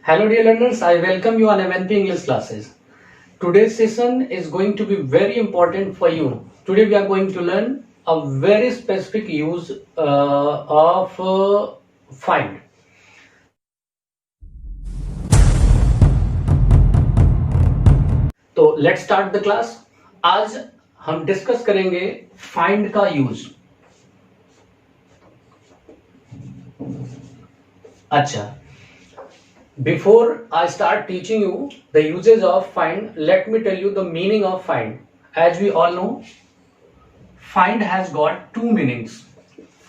Hello dear learners, I welcome you on MNP English classes. Today's session is going to be very important for you. Today we are going to learn a very specific use of find. तो let's start the class. आज हम discuss करेंगे find का use. अच्छा, before I start teaching you the uses of find, let me tell you the meaning of find. As we all know, find has got two meanings.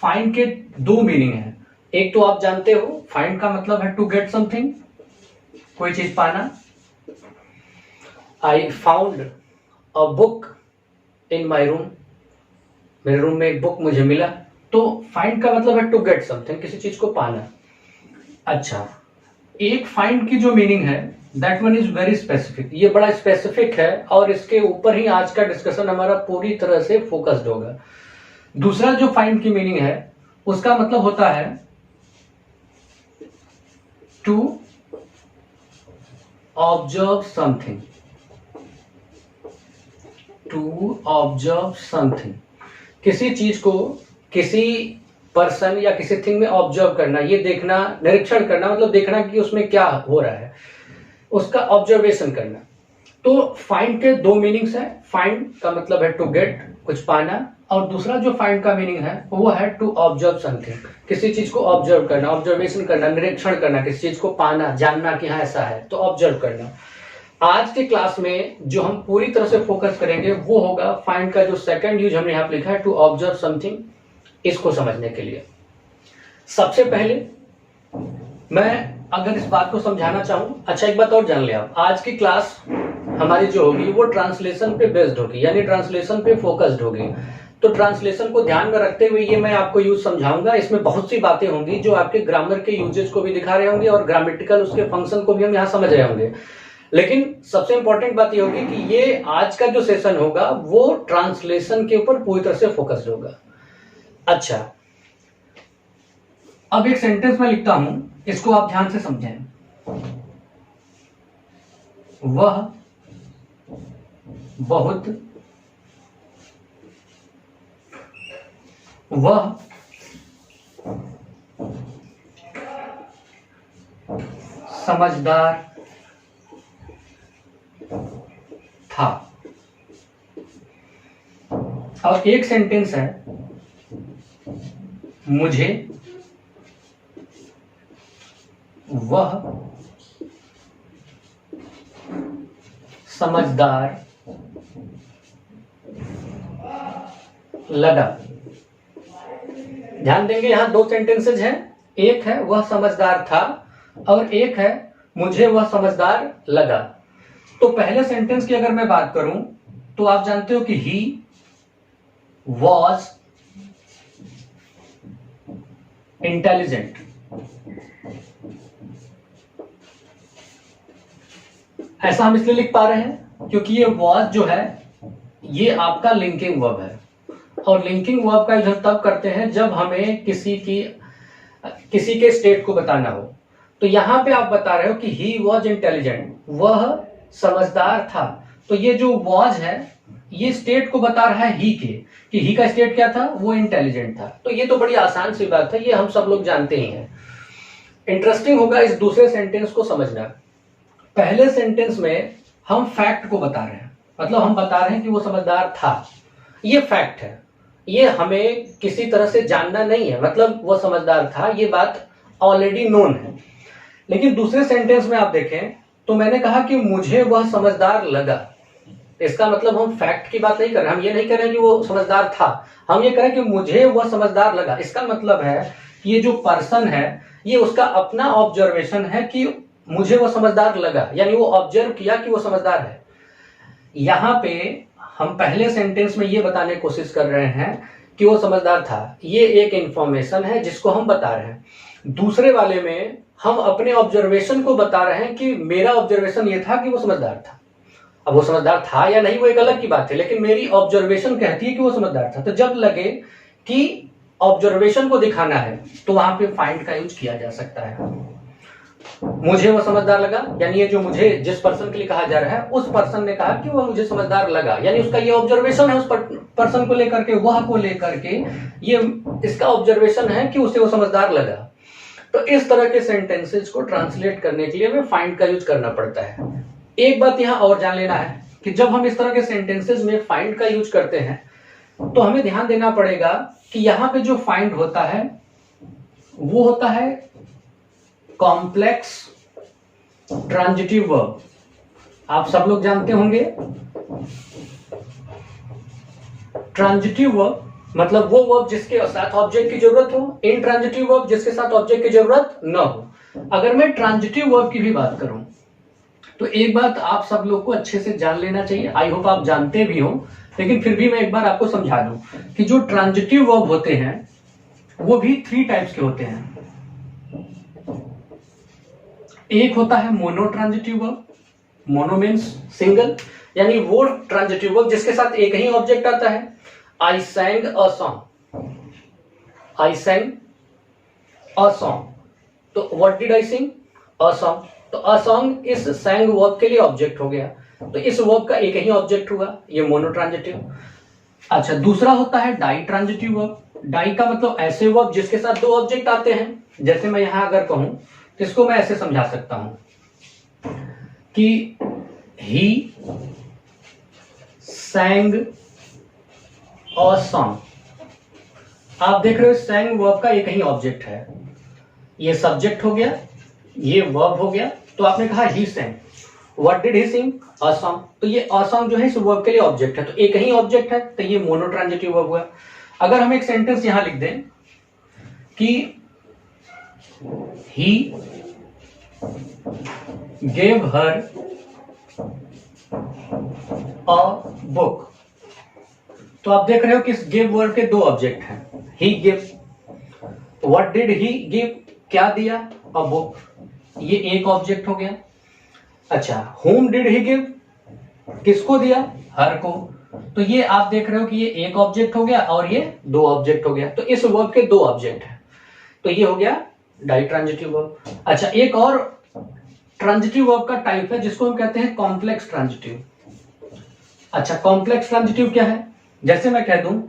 find के दो meaning है. एक तो आप जानते हो, find का मतलब है to get something, कोई चीज पाना. I found a book in my room. मेरे रूम में एक बुक मुझे मिला. तो find का मतलब है to get something, किसी चीज को पाना. अच्छा, एक फाइंड की जो मीनिंग है that one is very specific. ये बड़ा स्पेसिफिक है और इसके ऊपर ही आज का डिस्कशन हमारा पूरी तरह से फोकस्ड होगा. दूसरा जो फाइंड की मीनिंग है उसका मतलब होता है to observe something. To observe something, किसी चीज को, किसी पर्सन या किसी थिंग में ऑब्जर्व करना, ये देखना, निरीक्षण करना, मतलब देखना कि उसमें क्या हो रहा है, उसका ऑब्जर्वेशन करना. तो फाइंड के दो मीनिंग्स है. फाइंड का मतलब है टू गेट, कुछ पाना, और दूसरा जो फाइंड का मीनिंग है वो है टू ऑब्जर्व समथिंग, किसी चीज को ऑब्जर्व करना, ऑब्जर्वेशन करना, निरीक्षण करना, किसी चीज को पाना, जानना कि हाँ ऐसा है, तो ऑब्जर्व करना. आज के क्लास में जो हम पूरी तरह से फोकस करेंगे वो होगा फाइंड का जो सेकंड यूज हमने यहाँ लिखा है टू ऑब्जर्व समथिंग. इसको समझने के लिए सबसे पहले मैं अगर इस बात को समझाना चाहूं, अच्छा एक बात और जान ले आप, आज की क्लास हमारी जो होगी वो ट्रांसलेशन पे बेस्ड होगी, यानी ट्रांसलेशन पे फोकस्ड होगी. तो ट्रांसलेशन को ध्यान में रखते हुए ये मैं आपको यूज समझाऊंगा. इसमें बहुत सी बातें होंगी जो आपके ग्रामर के यूजेज को भी दिखा रहे होंगे और ग्रामेटिकल उसके फंक्शन को भी हम यहाँ समझ रहे होंगे. लेकिन सबसे इंपॉर्टेंट बात ये होगी कि ये आज का जो सेशन होगा वो ट्रांसलेशन के ऊपर पूरी तरह से फोकस्ड होगा. अच्छा, अब एक सेंटेंस में लिखता हूं, इसको आप ध्यान से समझें. वह बहुत, वह समझदार था. और एक सेंटेंस है, मुझे वह समझदार लगा. ध्यान देंगे, यहां दो सेंटेंसेज हैं. एक है वह समझदार था और एक है मुझे वह समझदार लगा. तो पहले सेंटेंस की अगर मैं बात करूं तो आप जानते हो कि ही वॉज इंटेलिजेंट. ऐसा हम इसलिए लिख पा रहे हैं क्योंकि ये वॉज जो है ये आपका लिंकिंग वर्ब है, और लिंकिंग वर्ब का यूज तब करते हैं जब हमें किसी के स्टेट को बताना हो. तो यहां पे आप बता रहे हो कि ही वॉज इंटेलिजेंट, वह समझदार था. तो ये जो वॉज है ये स्टेट को बता रहा है ही के, कि ही का स्टेट क्या था, वो इंटेलिजेंट था. तो ये तो बड़ी आसान सी बात है, ये हम सब लोग जानते ही हैं. इंटरेस्टिंग होगा इस दूसरे सेंटेंस को समझना. पहले सेंटेंस में हम फैक्ट को बता रहे हैं, मतलब हम बता रहे हैं कि वो समझदार था. ये फैक्ट है, ये हमें किसी तरह से जानना नहीं है, मतलब वो समझदार था, ये बात ऑलरेडी नोन है. लेकिन दूसरे सेंटेंस में आप देखें तो मैंने कहा कि मुझे वह समझदार लगा. इसका मतलब हम फैक्ट की बात नहीं कर रहे, हम ये नहीं कह रहे कि वो समझदार था, हम ये कह रहे हैं कि मुझे वह समझदार लगा. इसका मतलब है कि ये जो पर्सन है ये उसका अपना ऑब्जर्वेशन है कि मुझे वो समझदार लगा, यानी वो ऑब्जर्व किया कि वो समझदार है. यहां पे हम पहले सेंटेंस में ये बताने की कोशिश कर रहे हैं कि वो समझदार था. ये एक इंफॉर्मेशन है जिसको हम बता रहे हैं. दूसरे वाले में हम अपने ऑब्जर्वेशन को बता रहे हैं कि मेरा ऑब्जर्वेशन ये था कि वो समझदार था. अब वो समझदार था या नहीं वो एक अलग की बात है, लेकिन मेरी ऑब्जर्वेशन कहती है कि वो समझदार था. तो जब लगे कि ऑब्जर्वेशन को दिखाना है तो वहां पे फाइंड का यूज किया जा सकता है. मुझे वो समझदार लगा, यानी ये जो मुझे जिस पर्सन के लिए कहा जा रहा है उस पर्सन ने कहा कि वो मुझे समझदार लगा, यानी उसका ये ऑब्जर्वेशन है उस पर्सन को लेकर के, वह को लेकर के, ये इसका ऑब्जर्वेशन है कि उसे वो समझदार लगा। तो इस तरह के सेंटेंसेस को ट्रांसलेट करने के लिए हमें फाइंड का यूज करना पड़ता है। एक बात यहां और जान लेना है कि जब हम इस तरह के सेंटेंसेस में फाइंड का यूज करते हैं तो हमें ध्यान देना पड़ेगा कि यहां पे जो फाइंड होता है वो होता है कॉम्प्लेक्स ट्रांजिटिव वर्ब। आप सब लोग जानते होंगे ट्रांजिटिव वर्ब मतलब वो वर्ब जिसके साथ ऑब्जेक्ट की जरूरत हो, इनट्रांजिटिव वर्ब जिसके साथ ऑब्जेक्ट की जरूरत न हो। अगर मैं ट्रांजिटिव वर्ब की भी बात करूं तो एक बात आप सब लोग को अच्छे से जान लेना चाहिए, आई होप आप जानते भी हो, लेकिन फिर भी मैं एक बार आपको समझा दूं कि जो ट्रांजिटिव वर्ब होते हैं वो भी 3 टाइप्स के होते हैं। एक होता है mono transitive verb, mono means single, यानी वो ट्रांजिटिव वर्ब जिसके साथ एक ही ऑब्जेक्ट आता है। I sang a song, I sang a song, तो what did I sing? A song. तो अ सॉन्ग इस सैंग वर्ब के लिए ऑब्जेक्ट हो गया, तो इस वर्ब का एक ही ऑब्जेक्ट हुआ, ये मोनो ट्रांजिटिव। अच्छा, दूसरा होता है डाई ट्रांजिटिव वर्ब। डाई का मतलब ऐसे वर्ब जिसके साथ 2 ऑब्जेक्ट आते हैं। जैसे मैं यहां अगर कहूं तो इसको मैं ऐसे समझा सकता हूं कि ही सैंग अ सॉन्ग। आप देख रहे हो सैंग वर्ब का एक ही ऑब्जेक्ट है, ये सब्जेक्ट हो गया, ये वर्ब हो गया, तो आपने कहा he sang, what did he sing? A song. तो ये अ सॉन्ग जो है इस वर्ब के लिए ऑब्जेक्ट है, तो एक ही ऑब्जेक्ट है, तो ये मोनो ट्रांजिटिव वर्ब हुआ। अगर हम एक सेंटेंस यहां लिख दें कि he gave her a book, तो आप देख रहे हो कि इस गिव वर्ड के 2 ऑब्जेक्ट हैं। he gave, what did he give? क्या दिया? a book, ये एक ऑब्जेक्ट हो गया। अच्छा, whom did he give? किसको दिया? हर को, तो ये आप देख रहे हो कि ये एक ऑब्जेक्ट हो गया और ये 2 ऑब्जेक्ट हो गया, तो इस वर्ब के 2 ऑब्जेक्ट हैं, तो ये हो गया डाई ट्रांजिटिव वर्ब। अच्छा, एक और ट्रांजिटिव वर्ब का टाइप है जिसको हम कहते हैं कॉम्प्लेक्स ट्रांजिटिव। अच्छा, कॉम्प्लेक्स ट्रांजिटिव क्या है? जैसे मैं कह दूं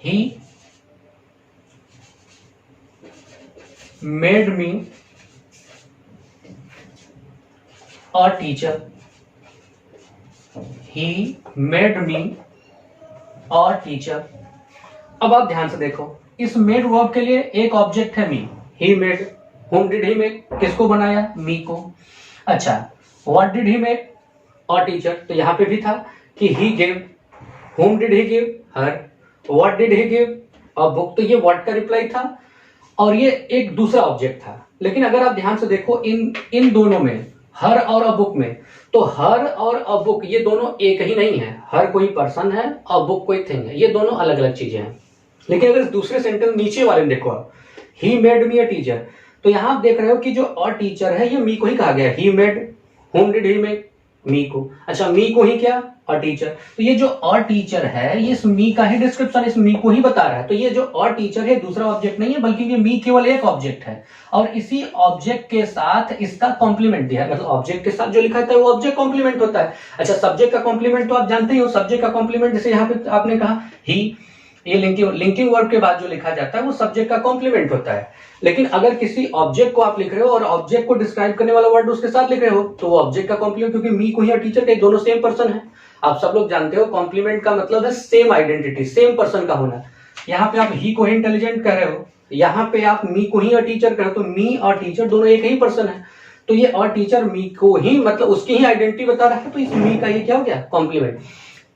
he made me a teacher, he made me a teacher. अब आप ध्यान से देखो, इस मेड वर्ब के लिए एक ऑब्जेक्ट है me, he made. whom did he make? किसको बनाया? मी को। अच्छा, what did he make? A teacher, तो यहां पे भी था कि he gave, whom did he give? her, what did he give? A book, तो ये what का रिप्लाई था और ये एक दूसरा ऑब्जेक्ट था। लेकिन अगर आप ध्यान से देखो इन दोनों में, हर और अ बुक में, तो हर और अ बुक ये दोनों एक ही नहीं है। हर कोई पर्सन है, अ बुक कोई थिंग है, ये दोनों अलग अलग चीजें हैं। लेकिन अगर दूसरे सेंटेंस नीचे वाले में देखो आप, he made me a teacher, तो यहां आप देख रहे हो कि जो अ टीचर है ये मी को ही कहा गया, ही made, whom did he make? मी को। अच्छा, मी को ही क्या? अ टीचर, तो ये जो अ टीचर है ये इस मी का ही डिस्क्रिप्शन इस मी को ही बता रहा है। तो ये जो अ टीचर है दूसरा ऑब्जेक्ट नहीं है, बल्कि ये मी केवल एक ऑब्जेक्ट है और इसी ऑब्जेक्ट के साथ इसका कॉम्प्लीमेंट दिया है। मतलब ऑब्जेक्ट के साथ जो लिखा है वो ऑब्जेक्ट कॉम्प्लीमेंट होता है। अच्छा, सब्जेक्ट का कॉम्प्लीमेंट तो आप जानते ही हो, सब्जेक्ट का कॉम्प्लीमेंट जैसे यहाँ पे आपने कहा ही, ये लिंकिंग वर्ब के बाद जो लिखा जाता है वो सब्जेक्ट का कॉम्प्लीमेंट होता है। लेकिन अगर किसी ऑब्जेक्ट को आप लिख रहे हो और ऑब्जेक्ट को डिस्क्राइब करने वाला वर्ड उसके साथ लिख रहे हो तो वो ऑब्जेक्ट का कॉम्प्लीमेंट, क्योंकि मी को ही और टीचर के दोनों सेम पर्सन है। आप सब लोग जानते हो कॉम्प्लीमेंट का मतलब है सेम आइडेंटिटी, सेम पर्सन का होना। यहाँ पे आप ही को ही इंटेलिजेंट कह रहे हो, यहाँ पे आप मी को ही और टीचर कह रहे हो, तो मी और टीचर दोनों एक ही पर्सन है। तो ये और टीचर मी को ही मतलब उसकी ही आइडेंटिटी बता रहा है, तो इस मी का ये क्या हो गया? कॉम्प्लीमेंट।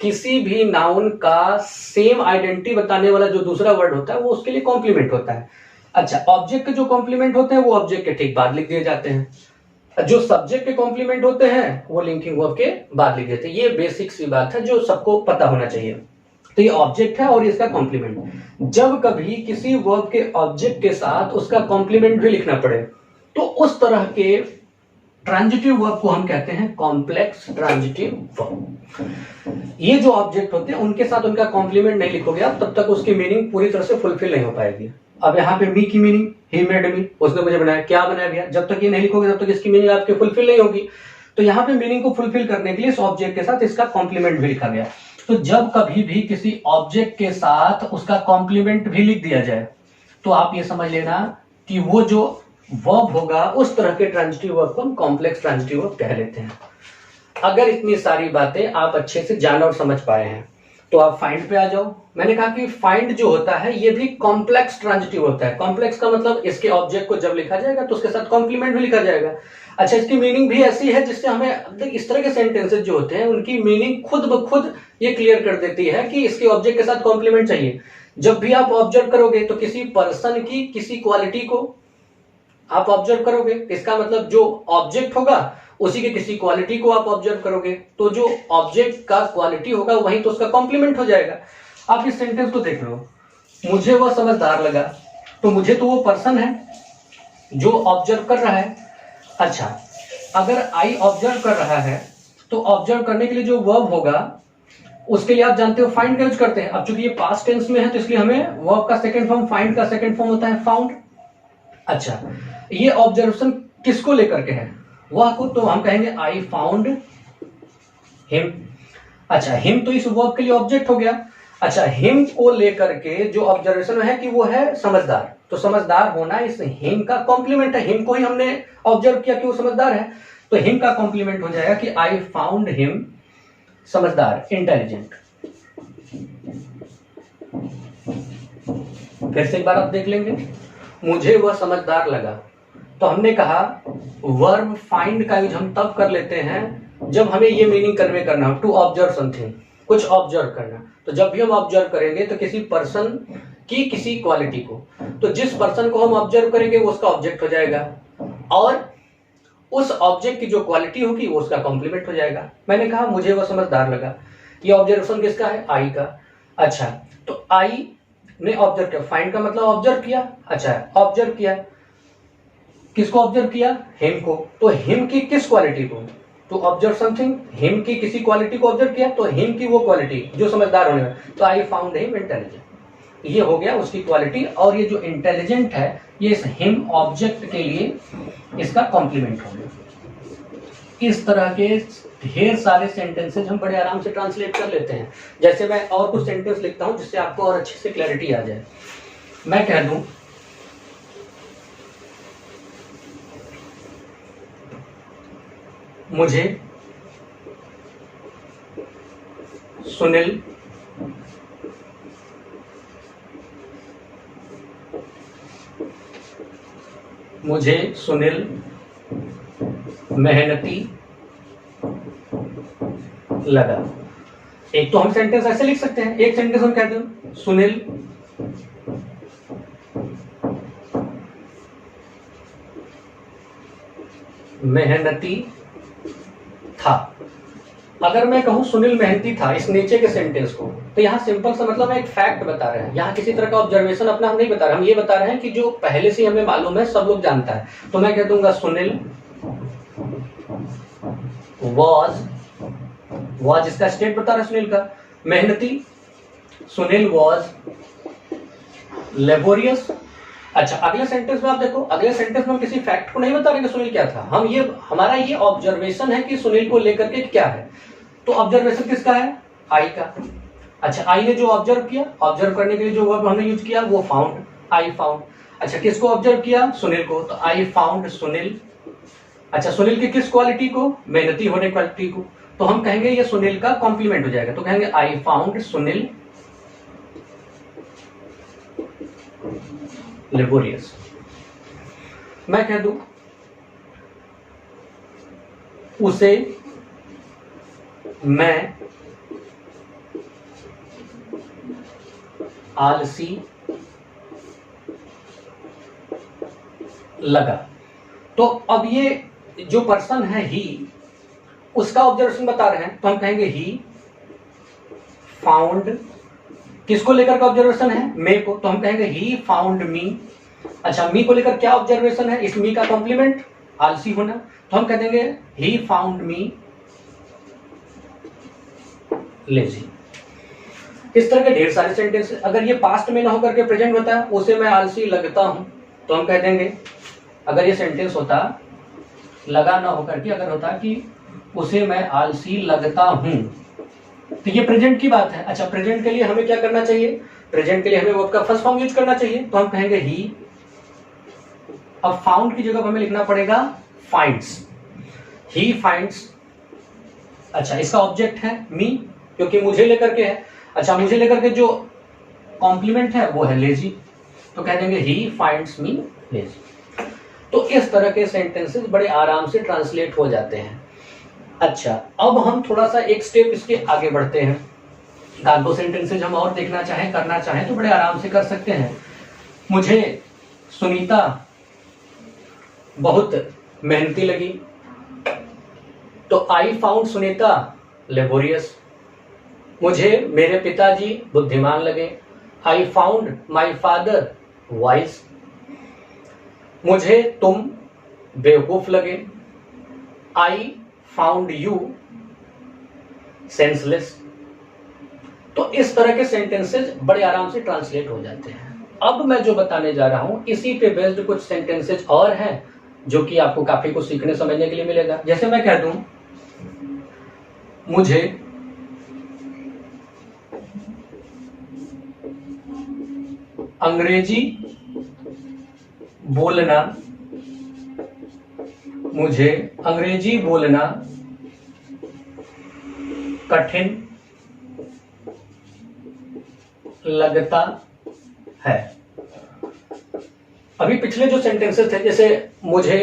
किसी भी नाउन का सेम आइडेंटिटी बताने वाला जो दूसरा वर्ड होता है वो उसके लिए कॉम्प्लीमेंट होता है। अच्छा, ऑब्जेक्ट के जो कॉम्प्लीमेंट होते हैं वो ऑब्जेक्ट के ठीक बाद लिख दिए जाते हैं, जो सब्जेक्ट के कॉम्प्लीमेंट होते हैं वो लिंकिंग वर्ब के बाद लिख देते हैं। ये बेसिक सी बात है जो सबको पता होना चाहिए। तो ये ऑब्जेक्ट है और इसका कॉम्प्लीमेंट। जब कभी किसी वर्ब के ऑब्जेक्ट के साथ उसका कॉम्प्लीमेंट भी लिखना पड़े तो उस तरह के ट्रांजिटिव वर्ब को हम कहते हैं कॉम्प्लेक्स ट्रांजिटिव वर्ब। ये जो ऑब्जेक्ट होते हैं उनके साथ उनका कॉम्प्लीमेंट नहीं लिखोगे आप तब तक उसकी मीनिंग पूरी तरह से फुलफिल नहीं हो पाएगी। अब यहाँ पे मी की मीनिंग ही मेड मी, उसने मुझे बनाया। क्या बनाया भैया? जब तक ये नहीं लिखोगे तब तक इसकी मीनिंग आपके फुलफिल नहीं होगी। तो यहाँ पे मीनिंग को फुलफिल करने के लिए इस ऑब्जेक्ट के साथ इसका कॉम्प्लीमेंट भी लिखा गया। तो जब कभी भी किसी ऑब्जेक्ट के साथ उसका कॉम्प्लीमेंट भी लिख दिया जाए तो आप ये समझ लेना कि वो जो वर्ब होगा उस तरह के ट्रांजिटिव वर्ब को हम कॉम्प्लेक्स ट्रांजिटिव वर्ब कह लेते हैं। अगर इतनी सारी बातें आप अच्छे से जान और समझ पाए हैं तो आप फाइंड पे आ जाओ। मैंने कहा कि फाइंड जो होता है ये भी कॉम्प्लेक्स ट्रांजिटिव होता है। कॉम्प्लेक्स का मतलब इसके ऑब्जेक्ट को जब लिखा जाएगा तो उसके साथ कॉम्प्लीमेंट भी लिखा जाएगा। अच्छा, इसकी मीनिंग भी ऐसी है जिससे हमें इस तरह के सेंटेंसेस जो होते हैं उनकी मीनिंग खुद ब खुद ये क्लियर कर देती है कि इसके ऑब्जेक्ट के साथ कॉम्प्लीमेंट चाहिए। जब भी आप ऑब्जर्व करोगे तो किसी पर्सन की किसी क्वालिटी को आप ऑब्जर्व करोगे, इसका मतलब जो ऑब्जेक्ट होगा उसी के किसी क्वालिटी को आप ऑब्जर्व करोगे, तो जो ऑब्जेक्ट का क्वालिटी होगा वहीं तो उसका कॉम्प्लीमेंट हो जाएगा। आप इस सेंटेंस को देख लो, मुझे वह समझदार लगा, तो मुझे तो वो पर्सन है जो ऑब्जर्व कर रहा है। अच्छा, अगर आई ऑब्जर्व कर रहा है तो ऑब्जर्व करने के लिए जो वर्ब होगा उसके लिए आप जानते हो फाइंड का यूज करते हैं। अब चूंकि ये पास्ट टेंस में है तो इसलिए हमें वर्ब का सेकंड फॉर्म, फाइंड का सेकंड फॉर्म होता है फाउंड। अच्छा, ये ऑब्जर्वेशन किसको लेकर के है? वह को तो हम कहेंगे आई फाउंड हिम। अच्छा, हिम तो इस वर्ब के लिए ऑब्जेक्ट हो गया। अच्छा, हिम को लेकर के जो ऑब्जर्वेशन है कि वो है समझदार, तो समझदार होना इस हिम का कॉम्प्लीमेंट है। हिम को ही हमने ऑब्जर्व किया कि वो समझदार है, तो हिम का कॉम्प्लीमेंट हो जाएगा कि आई फाउंड हिम समझदार, इंटेलिजेंट। फिर से एक बार आप देख लेंगे, मुझे वह समझदार लगा। तो हमने कहा वर्ब फाइंड का यूज हम तब कर लेते हैं जब हमें ये मीनिंग कन्वे करना हो, टू ऑब्जर्व समथिंग, कुछ ऑब्जर्व करना। तो जब भी हम ऑब्जर्व करेंगे तो किसी पर्सन की किसी क्वालिटी को, तो जिस पर्सन को हम ऑब्जर्व करेंगे वो उसका ऑब्जेक्ट हो जाएगा और उस ऑब्जेक्ट की जो क्वालिटी होगी वो उसका कॉम्प्लीमेंट हो जाएगा। मैंने कहा मुझे वो समझदार लगा, ये ऑब्जर्वेशन किसका है? आई का। अच्छा, तो आई ने ऑब्जर्व किया, फाइंड का मतलब ऑब्जर्व किया। अच्छा, ऑब्जर्व किया, किसको ऑब्जर्व किया? हिम को। तो हिम की किस क्वालिटी को? टू ऑब्जर्व समथिंग, हिम की किसी क्वालिटी को ऑब्जर्व किया, तो हिम की वो क्वालिटी जो समझदार होने में, तो आई फाउंड हिम इंटेलिजेंट। ये हो गया उसकी क्वालिटी, और ये जो इंटेलिजेंट है ये इस हिम ऑब्जेक्ट के लिए इसका कॉम्प्लीमेंट हो गया। इस तरह के ढेर सारे सेंटेंसेज हम बड़े आराम से ट्रांसलेट कर लेते हैं। जैसे मैं और कुछ सेंटेंस लिखता हूं जिससे आपको और अच्छे से क्लैरिटी आ जाए। मैं कह दूं मुझे सुनील मेहनती लगा। एक तो हम सेंटेंस ऐसे लिख सकते हैं, एक सेंटेंस हम कहते हैं सुनील मेहनती था। अगर मैं कहूं सुनील मेहनती था इस नीचे के सेंटेंस को, तो यहां सिंपल सा मतलब एक फैक्ट बता रहे हैं, यहां किसी तरह का ऑब्जर्वेशन अपना हम नहीं बता रहे, हम ये बता रहे हैं कि जो पहले से हमें मालूम है, सब लोग जानता है। तो मैं कह दूंगा सुनील वॉज इसका स्टेट बता रहा है सुनील का, मेहनती, सुनील वॉज लेबोरियस। अच्छा, अगले सेंटेंस में आप देखो, अगले सेंटेंस में हम किसी फैक्ट को नहीं बता रहे कि सुनील क्या था, हम ये हमारा ये ऑब्जर्वेशन है कि सुनील को लेकर के क्या है। तो ऑब्जर्वेशन किसका है? आई का। अच्छा, आई ने जो ऑब्जर्व किया, ऑब्जर्व करने के लिए जो वर्ब हमने यूज किया वो फाउंड, आई फाउंड। अच्छा, किसको ऑब्जर्व किया? सुनील को, तो आई फाउंड सुनील। अच्छा, सुनील की किस क्वालिटी को? मेहनती होने क्वालिटी को, तो हम कहेंगे ये सुनील का कॉम्प्लीमेंट हो जाएगा, तो कहेंगे आई फाउंड सुनील लेबोरियस। मैं कह दूं उसे मैं आलसी लगा। तो अब ये जो पर्सन है ही, उसका ऑब्जर्वेशन बता रहे हैं, तो हम कहेंगे ही फाउंड, किसको लेकर का ऑब्जर्वेशन है? मे को, तो हम कहेंगे ही फाउंड मी। अच्छा, मी को लेकर क्या ऑब्जर्वेशन है? इस मी का कॉम्प्लीमेंट आलसी होना, तो हम कह देंगे ही फाउंड मी लेजी। इस तरह के ढेर सारे सेंटेंस, अगर ये पास्ट में ना होकर के प्रेजेंट होता है, उसे मैं आलसी लगता हूं, तो हम कह देंगे, अगर ये सेंटेंस होता लगा ना होकर के, अगर होता कि उसे मैं आलसी लगता हूं, तो ये प्रेजेंट की बात है। अच्छा, प्रेजेंट के लिए हमें क्या करना चाहिए? प्रेजेंट के लिए हमें वर्ब का फर्स्ट फॉर्म यूज करना चाहिए, तो हम कहेंगे ही। अब फाउंड की जगह हमें लिखना पड़ेगा फाइंड्स, ही फाइंड्स। अच्छा, इसका ऑब्जेक्ट है मी, क्योंकि मुझे लेकर के है। अच्छा, मुझे लेकर के जो कॉम्प्लीमेंट है वो है लेजी, तो कह देंगे ही फाइंड्स मी लेजी। तो इस तरह के सेंटेंसेस बड़े आराम से ट्रांसलेट हो जाते हैं। अच्छा, अब हम थोड़ा सा एक स्टेप इसके आगे बढ़ते हैं। एक दो सेंटेंसेज हम और देखना चाहें, करना चाहें तो बड़े आराम से कर सकते हैं। मुझे सुनीता बहुत मेहनती लगी, तो आई फाउंड सुनीता लेबोरियस। मुझे मेरे पिताजी बुद्धिमान लगे, I found my father wise. मुझे तुम बेवकूफ लगे, आई फाउंड यू सेंसलेस। तो इस तरह के सेंटेंसेस बड़े आराम से ट्रांसलेट हो जाते हैं। अब मैं जो बताने जा रहा हूं इसी पे बेस्ड कुछ सेंटेंसेस और हैं जो कि आपको काफी कुछ सीखने समझने के लिए मिलेगा। जैसे मैं कह दूं, मुझे अंग्रेजी बोलना, मुझे अंग्रेजी बोलना कठिन लगता है। अभी पिछले जो सेंटेंसेस थे, जैसे मुझे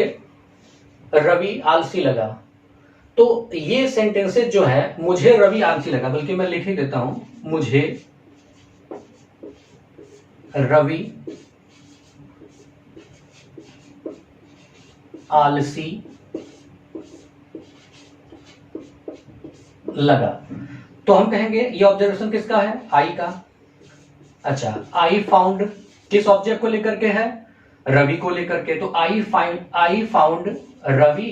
रवि आलसी लगा, तो ये सेंटेंसेस जो है मुझे रवि आलसी लगा, बल्कि मैं लिख ही देता हूं, मुझे रवि आलसी लगा। तो हम कहेंगे ये ऑब्जर्वेशन किसका है? आई का। अच्छा, आई फाउंड किस ऑब्जेक्ट को लेकर के है? रवि को लेकर के। तो आई फाउंड रवि,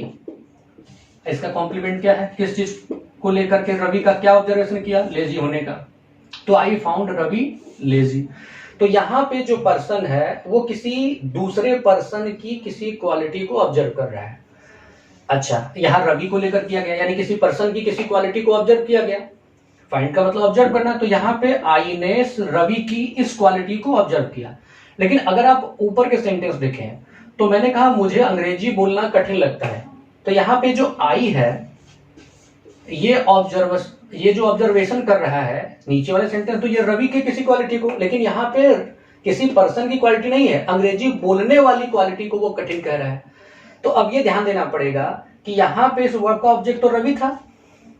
इसका कॉम्प्लीमेंट क्या है? किस चीज को लेकर के रवि का क्या ऑब्जर्वेशन किया? लेजी होने का। तो आई फाउंड रवि लेजी। तो यहां पे जो पर्सन है वो किसी दूसरे पर्सन की किसी क्वालिटी को ऑब्जर्व कर रहा है। अच्छा, यहां रवि को लेकर किया गया, यानी किसी पर्सन की किसी क्वालिटी को ऑब्जर्व किया गया। फाइंड का मतलब ऑब्जर्व करना, तो यहां पे आई ने रवि की इस क्वालिटी को ऑब्जर्व किया। लेकिन अगर आप ऊपर के सेंटेंस देखें तो मैंने कहा मुझे अंग्रेजी बोलना कठिन लगता है, तो यहां पे जो आई है ये जो ऑब्जर्वेशन कर रहा है नीचे वाले सेंटेंस, तो ये रवि के किसी क्वालिटी को, लेकिन यहां पे किसी पर्सन की क्वालिटी नहीं है, अंग्रेजी बोलने वाली क्वालिटी को वो कठिन कह रहा है। तो अब ये ध्यान देना पड़ेगा कि यहां पे इस वर्ब का ऑब्जेक्ट तो रवि था,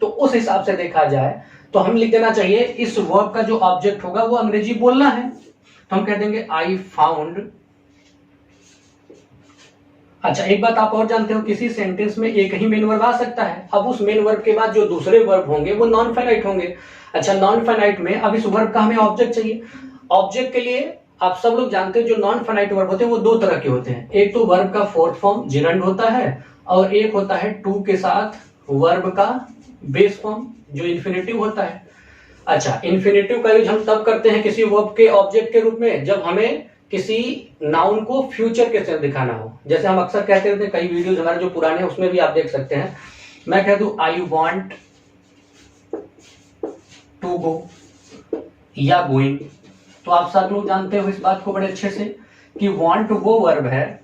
तो उस हिसाब से देखा जाए तो हम लिख देना चाहिए इस वर्ब का जो ऑब्जेक्ट होगा वो अंग्रेजी बोलना है, तो हम कह देंगे आई फाउंड। अच्छा, एक बात आप और जानते हो, किसी सेंटेंस में एक ही मेन वर्ब आ सकता है। अब उस मेन वर्ब के बाद जो दूसरे वर्ब होंगे वो नॉन फाइनाइट होंगे। अच्छा, नॉन फाइनाइट में अब इस वर्ब का हमें ऑब्जेक्ट चाहिए। ऑब्जेक्ट के लिए आप सब लोग जानते हैं जो नॉन फाइनाइट वर्ब होते हैं वो दो तरह के होते हैं। एक तो वर्ब का फोर्थ फॉर्म जिरंड होता है, और एक होता है टू के साथ वर्ब का बेस फॉर्म जो इन्फिनेटिव होता है। अच्छा, इन्फिनेटिव का यूज हम तब करते हैं किसी वर्ब के ऑब्जेक्ट के रूप में जब हमें किसी नाउन को फ्यूचर के साथ दिखाना हो। जैसे हम अक्सर कहते रहते हैं, कई वीडियोज हमारे जो पुराने हैं उसमें भी आप देख सकते हैं, मैं कह दूं आई वॉन्ट टू गो या गोइंग, तो आप सब लोग जानते हो इस बात को बड़े अच्छे से कि वॉन्ट वो वर्ब है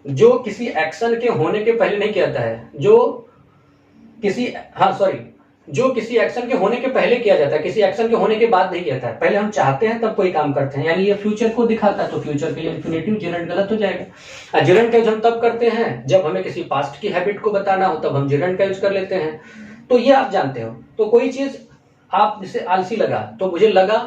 जो किसी एक्शन के होने के पहले नहीं किया जाता है, जो किसी एक्शन के होने के पहले किया जाता है, किसी एक्शन के होने के बाद नहीं किया जाता है। पहले हम चाहते हैं तब कोई काम करते हैं, यानी ये फ्यूचर को दिखाता है, तो फ्यूचर के लिए इन्फिनेटिव जिरंड गलत हो जाएगा। जिरंड का यूज हम तब करते हैं जब हमें किसी पास्ट की हैबिट को बताना हो, तब हम जिरंड का यूज कर लेते हैं। तो ये आप जानते हो। तो कोई चीज आप जैसे आलसी लगा, तो मुझे लगा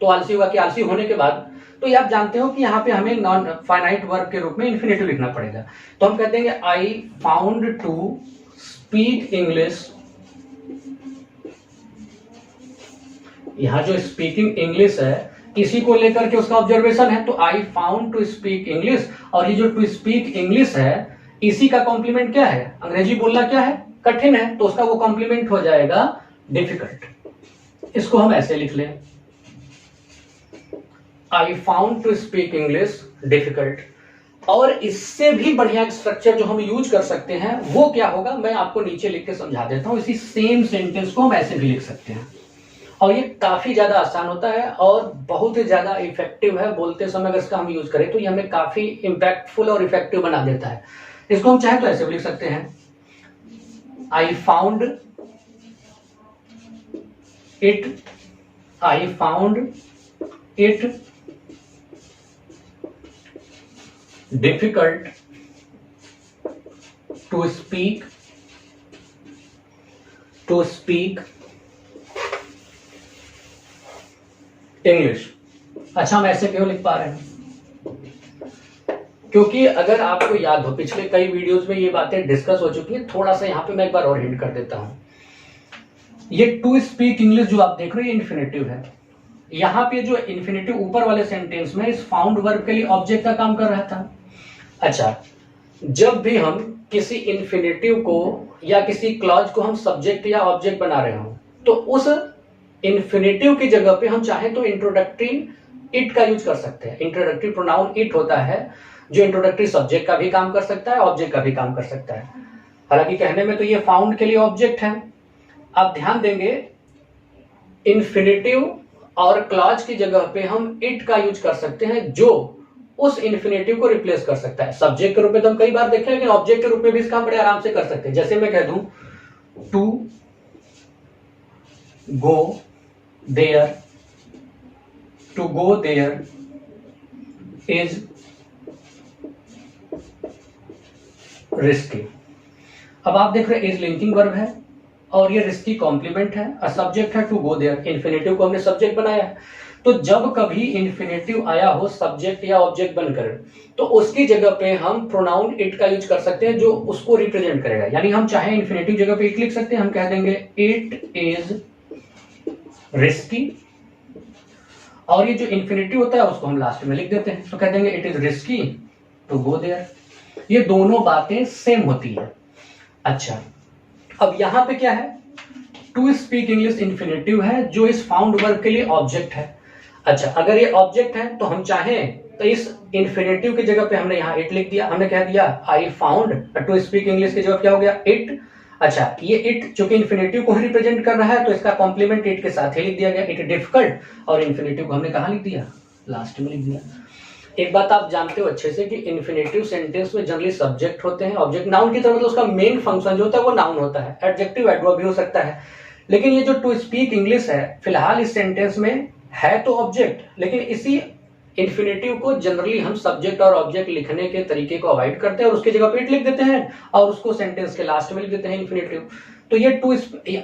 तो आलसी हुआ कि आलसी होने के बाद, तो ये आप जानते हो कि यहाँ पे हमें नॉन फाइनाइट वर्ब के रूप में इन्फिनेटिव लिखना पड़ेगा। तो हम कहते हैं I found to speak English. यहाँ जो स्पीकिंग इंग्लिश है इसी को लेकर के उसका ऑब्जर्वेशन है, तो I found to speak English. और ये जो टू स्पीक इंग्लिश है इसी का कॉम्प्लीमेंट क्या है? अंग्रेजी बोलना क्या है? कठिन है, तो उसका वो कॉम्प्लीमेंट हो जाएगा डिफिकल्ट। इसको हम ऐसे लिख लें, I found to speak English difficult. और इससे भी बढ़िया स्ट्रक्चर जो हम यूज कर सकते हैं वो क्या होगा, मैं आपको नीचे लिख के समझा देता हूं। इसी सेम सेंटेंस को हम ऐसे भी लिख सकते हैं और ये काफी ज्यादा आसान होता है और बहुत ही ज्यादा इफेक्टिव है। बोलते समय अगर इसका हम यूज करें तो ये हमें काफी इंपैक्टफुल और इफेक्टिव बना देता है। इसको हम चाहे तो ऐसे भी लिख सकते हैं, I found it difficult to speak English. अच्छा, हम ऐसे क्यों लिख पा रहे हैं? क्योंकि अगर आपको याद हो पिछले कई वीडियोस में ये बातें डिस्कस हो चुकी हैं। थोड़ा सा यहाँ पे मैं एक बार और हिंट कर देता हूं। ये टू स्पीक इंग्लिश जो आप देख रहे हो ये इन्फिनेटिव है। यहाँ पे जो इन्फिनेटिव ऊपर वाले सेंटेंस में इस फाउंड वर्ब के लिए ऑब्जेक्ट का काम कर रहा था। अच्छा, जब भी हम किसी इन्फिनेटिव को या किसी क्लॉज को हम सब्जेक्ट या ऑब्जेक्ट बना रहे हो तो उस इन्फिनेटिव की जगह पे हम चाहे तो इंट्रोडक्टरी इट का यूज कर सकते हैं। इंट्रोडक्टरी प्रोनाउन इट होता है जो इंट्रोडक्टरी सब्जेक्ट का भी काम कर सकता है, ऑब्जेक्ट का भी काम कर सकता है। हालांकि कहने में तो ये फाउंड के लिए ऑब्जेक्ट है। आप ध्यान देंगे इन्फिनेटिव और क्लॉज की जगह पे हम इट का यूज कर सकते हैं जो उस इन्फिनेटिव को रिप्लेस कर सकता है। सब्जेक्ट के रूप में तो हम कई बार देखे, लेकिन ऑब्जेक्ट के रूप में भी इसका हम बड़े आराम से कर सकते हैं। जैसे मैं कह दूं to go there is risky. अब आप देख रहे हैं इज लिंकिंग वर्ब है और ये रिस्की कॉम्प्लीमेंट है और सब्जेक्ट है टू गो देयर। इन्फिनेटिव को हमने सब्जेक्ट बनाया है, तो जब कभी इन्फिनेटिव आया हो सब्जेक्ट या ऑब्जेक्ट बनकर तो उसकी जगह पे हम प्रोनाउन इट का यूज कर सकते हैं जो उसको रिप्रेजेंट करेगा। यानी हम चाहे इन्फिनेटिव जगह पे इट लिख सकते हैं, हम कह देंगे इट इज रिस्की, और ये जो इन्फिनेटिव होता है उसको हम लास्ट में लिख देते हैं, तो कह देंगे it is risky to go there. ये दोनों बातें सेम होती है। अच्छा, अब यहां पे क्या है, टू स्पीक इंग्लिश इन्फिनेटिव है जो इस फाउंड वर्ब के लिए ऑब्जेक्ट है। अच्छा, अगर ये ऑब्जेक्ट है तो हम चाहें तो इस इन्फिनेटिव की जगह पे हमने यहाँ इट लिख दिया, हमने कह दिया I found. To speak English की जगह क्या हो गया, इट। अच्छा, ये इट चूंकि इन्फिनेटिव को ही रिप्रेजेंट कर रहा है तो इसका कॉम्प्लीमेंट इट के साथ ही लिख दिया गया, इट डिफिकल्ट, और इन्फिनेटिव को हमने कहाँ लिख दिया, लास्ट में लिख दिया। एक बात आप जानते हो अच्छे से कि इन्फिनेटिव सेंटेंस में जनरली सब्जेक्ट होते हैं, ऑब्जेक्ट नाउन की तरह, मतलब उसका मेन फंक्शन जो होता है वो नाउन होता है। एडजेक्टिव एडवर्ब भी हो सकता है, लेकिन ये जो टू स्पीक इंग्लिश है फिलहाल इस सेंटेंस में है तो ऑब्जेक्ट, लेकिन इसी इन्फिनेटिव को जनरली हम सब्जेक्ट और ऑब्जेक्ट लिखने के तरीके को अवॉइड करते हैं और उसकी जगह पे इट लिख देते हैं और उसको सेंटेंस के लास्ट में लिख देते हैं इन्फिनेटिव। तो ये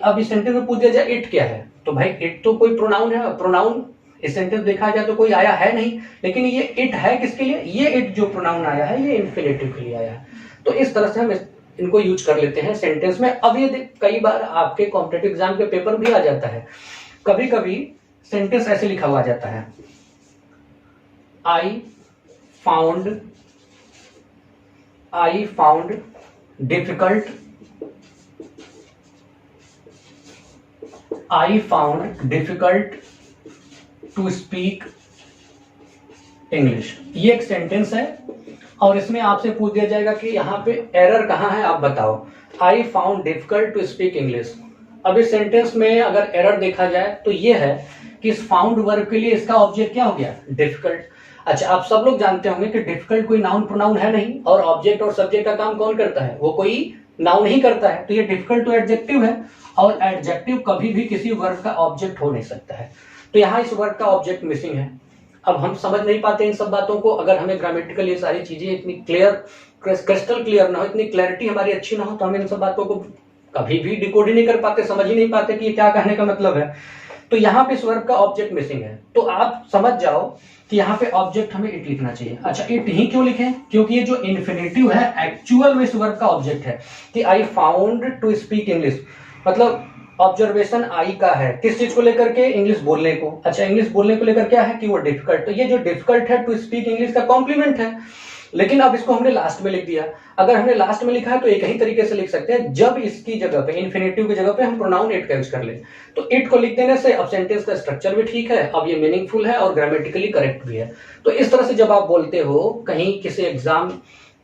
अब इस सेंटेंस में पूछ दिया जाए इट क्या है, तो भाई इट तो कोई प्रोनाउन है, प्रोनाउन इस सेंटेंस देखा जाए तो कोई आया है नहीं, लेकिन ये इट है किसके लिए, ये इट जो प्रोनाउन आया है ये इन्फिनेटिव के लिए आया है। तो इस तरह से हम इनको यूज कर लेते हैं सेंटेंस में। अब ये कई बार आपके कॉम्पिटिटिव एग्जाम के पेपर भी आ जाता है, कभी कभी सेंटेंस ऐसे लिखा हुआ जाता है, I found difficult to speak English. ये एक सेंटेंस है और इसमें आपसे पूछ दिया जाएगा कि यहाँ पे एरर कहाँ है, आप बताओ। I found difficult to speak English. अब इस सेंटेंस में अगर एरर देखा जाए तो ये है कि इस फाउंड वर्ब के लिए इसका ऑब्जेक्ट क्या हो गया, डिफिकल्ट। अच्छा, आप सब लोग जानते होंगे कि डिफिकल्ट कोई नाउन प्रोनाउन है नहीं, और ऑब्जेक्ट और सब्जेक्ट का काम कौन करता है, वो कोई नाउन ही करता है। तो ये डिफिकल्ट तो एडजेक्टिव है और एडजेक्टिव कभी भी किसी वर्ब का ऑब्जेक्ट हो नहीं सकता है, तो यहाँ इस वर्ब का ऑब्जेक्ट मिसिंग है। अब हम समझ नहीं पाते इन सब बातों को, अगर हमें ग्रामेटिकल ये सारी चीजें इतनी क्रिस्टल क्लियर ना हो, इतनी क्लैरिटी हमारी अच्छी ना हो, तो हम इन सब बातों को कभी भी डिकोड ही नहीं कर पाते, समझ ही नहीं पाते कि ये क्या कहने का मतलब है। तो यहाँ पे इस वर्ब का ऑब्जेक्ट मिसिंग है, तो आप समझ जाओ कि यहाँ पे ऑब्जेक्ट हमें इट लिखना चाहिए। अच्छा, इट ही क्यों लिखें, क्योंकि ये जो इन्फिनेटिव है एक्चुअल में इस वर्ब का ऑब्जेक्ट है कि I found to speak English, मतलब ऑब्जर्वेशन आई का है, किस चीज को लेकर के, इंग्लिश बोलने को। अच्छा, इंग्लिश बोलने को लेकर क्या है कि वो डिफिकल्ट, तो ये जो डिफिकल्ट है टू स्पीक इंग्लिश का कॉम्प्लीमेंट है। लेकिन अब इसको हमने लास्ट में लिख दिया। अगर हमने लास्ट में लिखा है तो एक ही तरीके से लिख सकते हैं, जब इसकी जगह पे इन्फिनेटिव की जगह पे हम प्रोनाउन इट का यूज कर ले तो इट को लिख देने से अब सेंटेंस का स्ट्रक्चर भी ठीक है, अब ये मीनिंगफुल है और ग्रामेटिकली करेक्ट भी है। तो इस तरह से जब आप बोलते हो कहीं किसी एग्जाम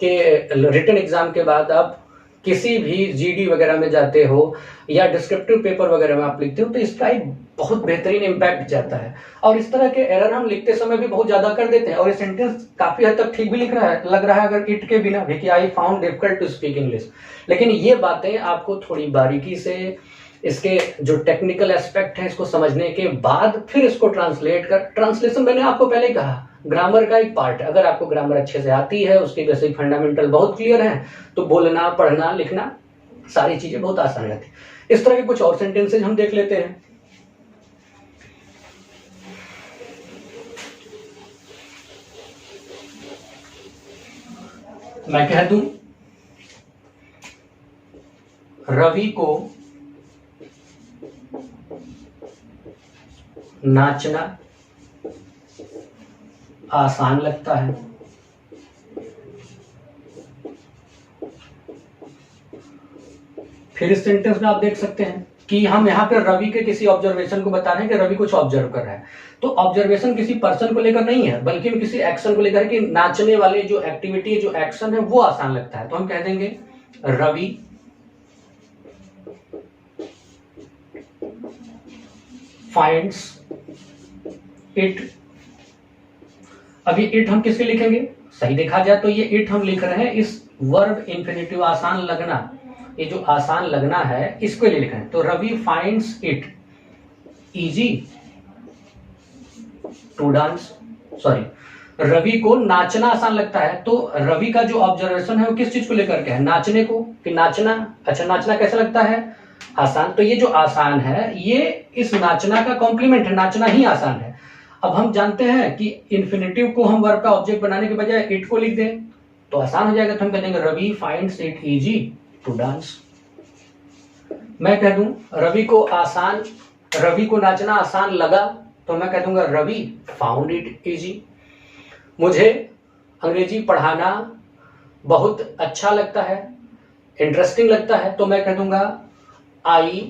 के रिटन एग्जाम के बाद आप किसी भी जीडी वगैरह में जाते हो या डिस्क्रिप्टिव पेपर वगैरह में आप लिखते हो तो इसका एक बहुत बेहतरीन इम्पैक्ट जाता है। और इस तरह के एरर हम लिखते समय भी बहुत ज्यादा कर देते हैं और ये सेंटेंस काफी हद तक ठीक भी लग रहा है अगर इट के बिना भी कि I found difficult to speak English. लेकिन ये बातें आपको थोड़ी बारीकी से इसके जो टेक्निकल एस्पेक्ट है इसको समझने के बाद फिर इसको ट्रांसलेशन मैंने आपको पहले ही कहा ग्रामर का एक पार्ट है। अगर आपको ग्रामर अच्छे से आती है, उसकी बेसिक फंडामेंटल बहुत क्लियर है, तो बोलना पढ़ना लिखना सारी चीजें बहुत आसान रहती है। इस तरह के कुछ और सेंटेंसेज हम देख लेते हैं। मैं कह दूं रवि को नाचना आसान लगता है। फिर इस सेंटेंस में आप देख सकते हैं कि हम यहाँ पे रवि के किसी ऑब्जर्वेशन को बता रहे हैं कि रवि कुछ ऑब्जर्व कर रहा है। तो ऑब्जर्वेशन किसी पर्सन को लेकर नहीं है बल्कि किसी एक्शन को लेकर कि नाचने वाले जो एक्टिविटी जो एक्शन है वो आसान लगता है। तो हम कह देंगे रवि फाइंड्स इट। अभी इट हम किसके लिखेंगे, सही देखा जाए तो ये इट हम लिख रहे हैं इस वर्ब इंफिनिटिव आसान लगना, ये जो आसान लगना है इसके लिए लिख रहे हैं। तो Ravi finds it easy to dance, sorry Ravi को नाचना आसान लगता है। तो रवि का जो ऑब्जर्वेशन है वो किस चीज को लेकर के है, नाचने को, कि नाचना अच्छा नाचना कैसा लगता है, आसान। तो ये जो आसान है ये इस नाचना का कॉम्प्लीमेंट है, नाचना ही आसान है। अब हम जानते हैं कि इन्फिनेटिव को हम वर्ब का ऑब्जेक्ट बनाने के बजाय इट को लिख दें तो आसान हो जाएगा। तो हम कह देंगे Ravi finds it easy to dance. मैं कह दूं रवि को नाचना आसान लगा तो मैं कह दूंगा रवि फाउंड इट इजी। मुझे अंग्रेजी पढ़ाना बहुत अच्छा लगता है, इंटरेस्टिंग लगता है, तो मैं कह दूंगा I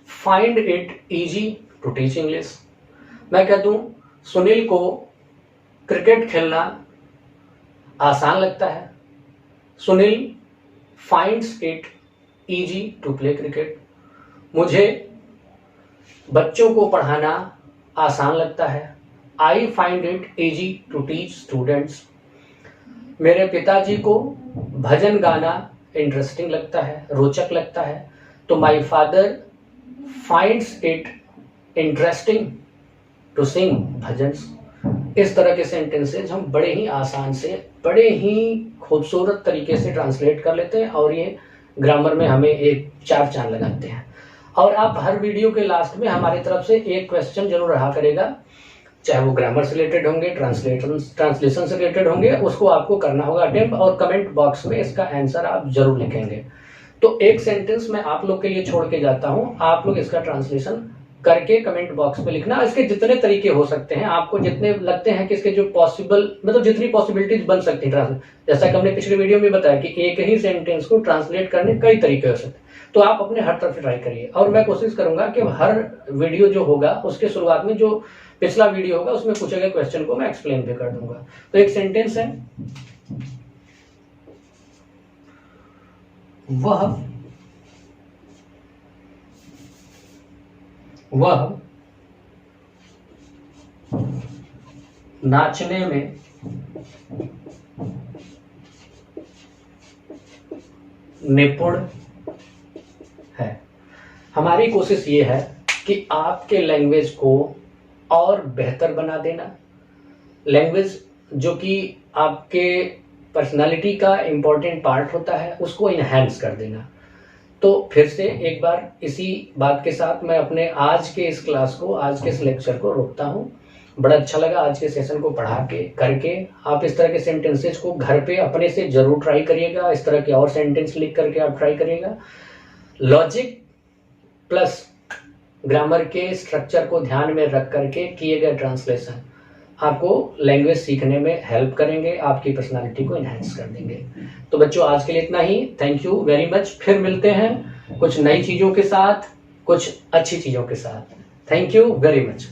find it easy to teach English. मैं कह दूं सुनील को क्रिकेट खेलना आसान लगता है, Sunil finds it easy to play cricket. मुझे बच्चों को पढ़ाना आसान लगता है, I find it easy to teach students. मेरे पिताजी को भजन गाना इंटरेस्टिंग लगता है, रोचक लगता है, तो my father finds it interesting to sing bhajans. इस तरह के सेंटेंसेज हम बड़े ही आसान से बड़े ही खूबसूरत तरीके से ट्रांसलेट कर लेते हैं और ये ग्रामर में हमें एक 4 चांद लगाते हैं। और आप हर वीडियो के लास्ट में हमारी तरफ से एक क्वेश्चन जरूर रहा करेगा, चाहे वो ग्रामर से रिलेटेड होंगे, ट्रांसलेशन से रिलेटेड होंगे, उसको आपको करना होगा अटेम्प्ट और कमेंट बॉक्स में इसका आंसर आप जरूर लिखेंगे। तो एक सेंटेंस मैं आप लोग के लिए छोड़ के जाता हूं, आप लोग इसका ट्रांसलेशन करके कमेंट बॉक्स में लिखना। इसके जितने तरीके हो सकते हैं, आपको जितने लगते हैं कि इसके जो पॉसिबल मतलब जितनी पॉसिबिलिटीज बन सकती है, जैसा कि हमने पिछले वीडियो में बताया कि एक ही सेंटेंस को ट्रांसलेट करने कई तरीके हो सकते हैं, तो आप अपने हर तरफ ट्राई करिए। और मैं कोशिश करूंगा कि हर वीडियो जो होगा उसके शुरुआत में जो पिछला वीडियो होगा उसमें पूछे गए क्वेश्चन को मैं एक्सप्लेन भी कर दूंगा। तो एक सेंटेंस है, वह नाचने में निपुण है। हमारी कोशिश ये है कि आपके लैंग्वेज को और बेहतर बना देना, लैंग्वेज जो कि आपके पर्सनालिटी का इम्पोर्टेंट पार्ट होता है उसको इनहैंस कर देना। तो फिर से एक बार इसी बात के साथ मैं अपने आज के इस क्लास को, आज के इस लेक्चर को रोकता हूँ। बड़ा अच्छा लगा आज के सेशन को पढ़ा के करके। आप इस तरह के सेंटेंसेस को घर पे अपने से जरूर ट्राई करिएगा, इस तरह के और सेंटेंस लिख करके आप ट्राई करिएगा। लॉजिक प्लस ग्रामर के स्ट्रक्चर को ध्यान में रख करके किए गए ट्रांसलेशन आपको लैंग्वेज सीखने में हेल्प करेंगे, आपकी पर्सनालिटी को एनहांस कर देंगे। तो बच्चों आज के लिए इतना ही। Thank you very much. फिर मिलते हैं कुछ नई चीज़ों के साथ, कुछ अच्छी चीज़ों के साथ। Thank you very much.